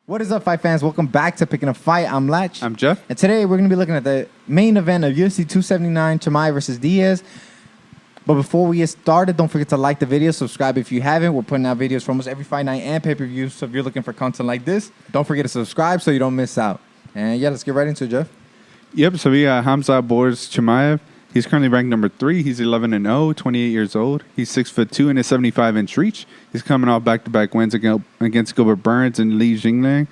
What is up, fight fans? Welcome back to Picking a Fight. I'm Latch. I'm Jeff. And today we're going to be looking at the main event of UFC 279, Chimaev versus Diaz. But before we get started, don't forget to like the video, subscribe if you haven't. We're putting out videos for almost every fight night and pay-per-view. So if you're looking for content like this, don't forget to subscribe so you don't miss out. And yeah, let's get right into it, Jeff. Yep, so we got Khamzat Chimaev. He's currently ranked number 3. He's 11-0, 28 years old. He's 6'2" and a 75-inch reach. He's coming off back-to-back wins against Gilbert Burns and Li Jingliang.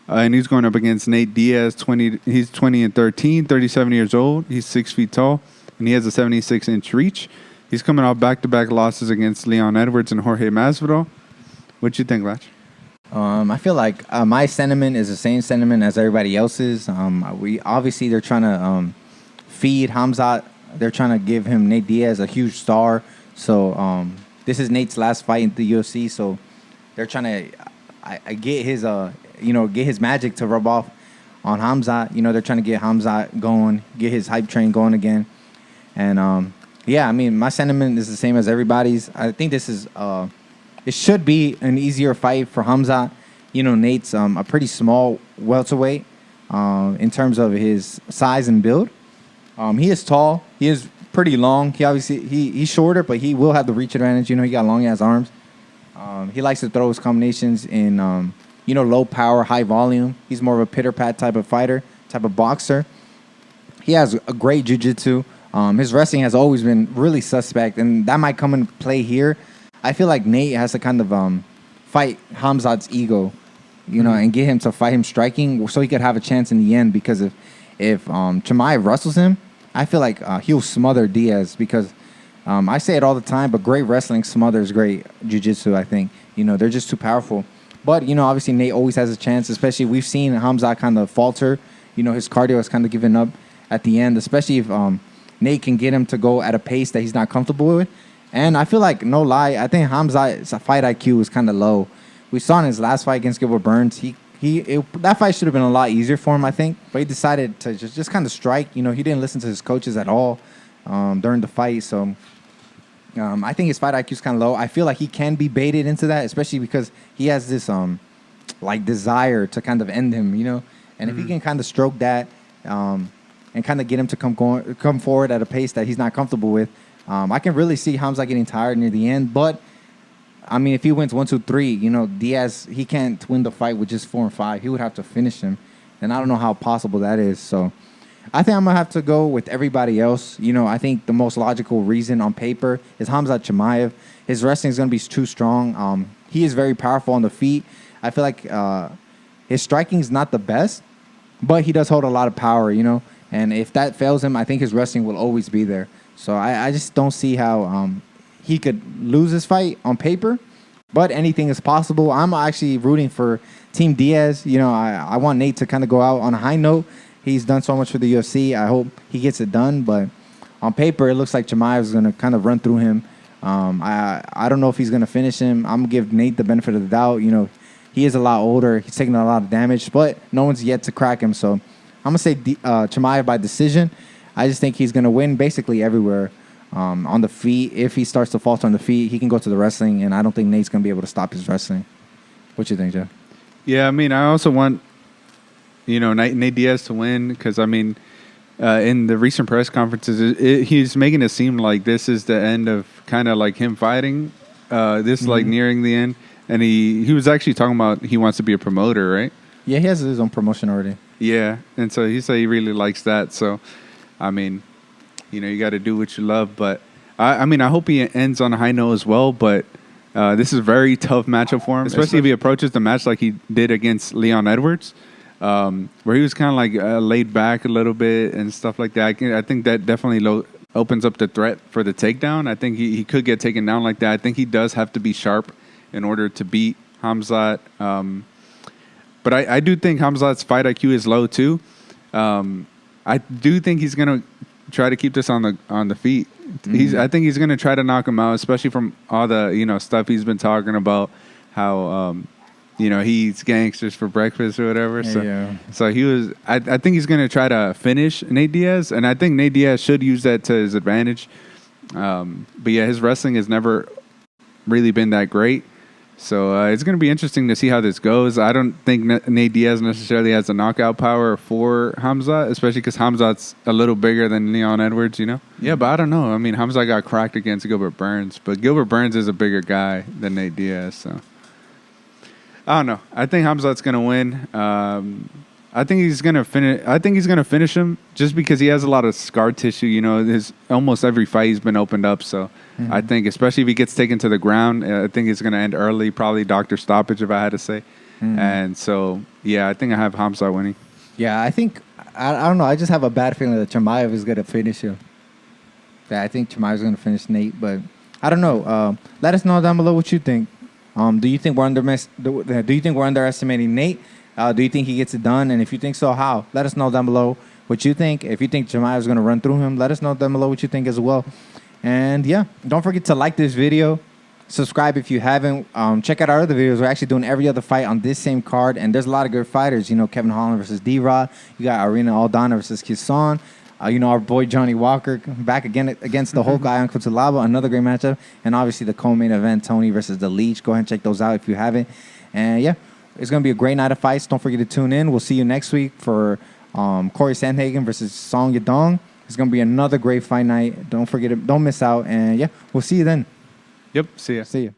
And he's going up against Nate Diaz. He's 20-13, 37 years old. He's 6 feet tall, and he has a 76-inch reach. He's coming off back-to-back losses against Leon Edwards and Jorge Masvidal. What do you think, Latch? I feel like my sentiment is the same sentiment as everybody else's. They're trying to feed Khamzat. They're trying to give him Nate Diaz, a huge star. So this is Nate's last fight in the UFC. So they're trying to get his magic to rub off on Khamzat. They're trying to get Khamzat going, get his hype train going again. And my sentiment is the same as everybody's. I think this is it should be an easier fight for Khamzat. Nate's a pretty small welterweight in terms of his size and build. He is tall. He is pretty long. He's shorter, but he will have the reach advantage. He got long ass arms. He likes to throw his combinations in low power, high volume. He's more of a pitter pat type of fighter, type of boxer. He has a great jiu-jitsu. His wrestling has always been really suspect, and that might come into play here. I feel like Nate has to kind of fight Khamzat's ego, and get him to fight him striking so he could have a chance in the end. Because if Chimaev wrestles him, I feel like he'll smother Diaz because I say it all the time, but great wrestling smothers great jiu-jitsu, I think. They're just too powerful. But, obviously Nate always has a chance, especially we've seen Khamzat kind of falter. His cardio has kind of given up at the end, especially if Nate can get him to go at a pace that he's not comfortable with. And I feel like, no lie, I think Khamzat's fight IQ is kind of low. We saw in his last fight against Gilbert Burns, that fight should have been a lot easier for him, I think. But he decided to just kind of strike. He didn't listen to his coaches at all during the fight. So I think his fight IQ is kind of low. I feel like he can be baited into that, especially because he has this desire to kind of end him, And if he can kind of stroke that and kind of get him to come forward at a pace that he's not comfortable with, I can really see Khamzat getting tired near the end. But if he wins 1, 2, 3, Diaz, he can't win the fight with just 4 and 5. He would have to finish him, and I don't know how possible that is. So I think I'm gonna have to go with everybody else. I think the most logical reason on paper is Khamzat Chimaev. His wrestling is gonna be too strong. He is very powerful on the feet. I feel like his striking is not the best, but he does hold a lot of power. And if that fails him, I think his wrestling will always be there. So I just don't see how he could lose this fight on paper, but anything is possible. I'm actually rooting for Team Diaz. I want Nate to kind of go out on a high note. He's done so much for the UFC. I hope he gets it done, but on paper, it looks like Chimaev is going to kind of run through him. I don't know if he's going to finish him. I'm going to give Nate the benefit of the doubt. He is a lot older. He's taking a lot of damage, but no one's yet to crack him. So I'm going to say Chimaev by decision. I just think he's going to win basically everywhere. On the feet, if he starts to falter on the feet, he can go to the wrestling, and I don't think Nate's going to be able to stop his wrestling. What you think, Jeff? Yeah, I also want, Nate Diaz to win because, in the recent press conferences, he's making it seem like this is the end of kind of like him fighting, nearing the end. And he was actually talking about he wants to be a promoter, right? Yeah, he has his own promotion already. Yeah, and so he said he really likes that. So, you got to do what you love. But, I hope he ends on a high note as well. But this is a very tough matchup for him, especially if he approaches the match like he did against Leon Edwards, where he was kind of laid back a little bit and stuff like that. I think that definitely opens up the threat for the takedown. I think he could get taken down like that. I think he does have to be sharp in order to beat Khamzat. But I do think Khamzat's fight IQ is low too. I do think he's going to try to keep this on the feet. I think he's going to try to knock him out, especially from all the stuff he's been talking about, how he eats gangsters for breakfast or whatever. So he was. I think he's going to try to finish Nate Diaz, and I think Nate Diaz should use that to his advantage. But yeah, his wrestling has never really been that great. So it's going to be interesting to see how this goes. I don't think Nate Diaz necessarily has the knockout power for Khamzat, especially because Khamzat's a little bigger than Leon Edwards, you know? Yeah, but I don't know. I mean, Khamzat got cracked against Gilbert Burns, but Gilbert Burns is a bigger guy than Nate Diaz, so I don't know. I think Khamzat's going to win. I think he's gonna finish him just because he has a lot of scar tissue. You know, his almost every fight he's been opened up. So I think, especially if he gets taken to the ground, I think it's gonna end early, probably doctor stoppage, if I had to say. And so, yeah, I think I have Khamzat winning. Yeah, I think I don't know. I just have a bad feeling that Chimaev is gonna finish him. Yeah, I think Chimaev is gonna finish Nate, but I don't know. Let us know down below what you think. Do you think we're underestimating Nate? Do you think he gets it done? And if you think so, how? Let us know down below what you think. If you think Chimaev is going to run through him, let us know down below what you think as well. And yeah, don't forget to like this video. Subscribe if you haven't. Check out our other videos. We're actually doing every other fight on this same card. And there's a lot of good fighters. You know, Kevin Holland versus D-Rod. You got Arena Aldana versus Kisson. You know, our boy Johnny Walker back again against the Hulk guy on Kutalaba. Another great matchup. And obviously the co-main event, Tony versus The Leech. Go ahead and check those out if you haven't. And yeah. It's going to be a great night of fights. Don't forget to tune in. We'll see you next week for Corey Sandhagen versus Song Yadong. It's going to be another great fight night. Don't forget it. Don't miss out. And, yeah, we'll see you then. Yep. See ya. See ya.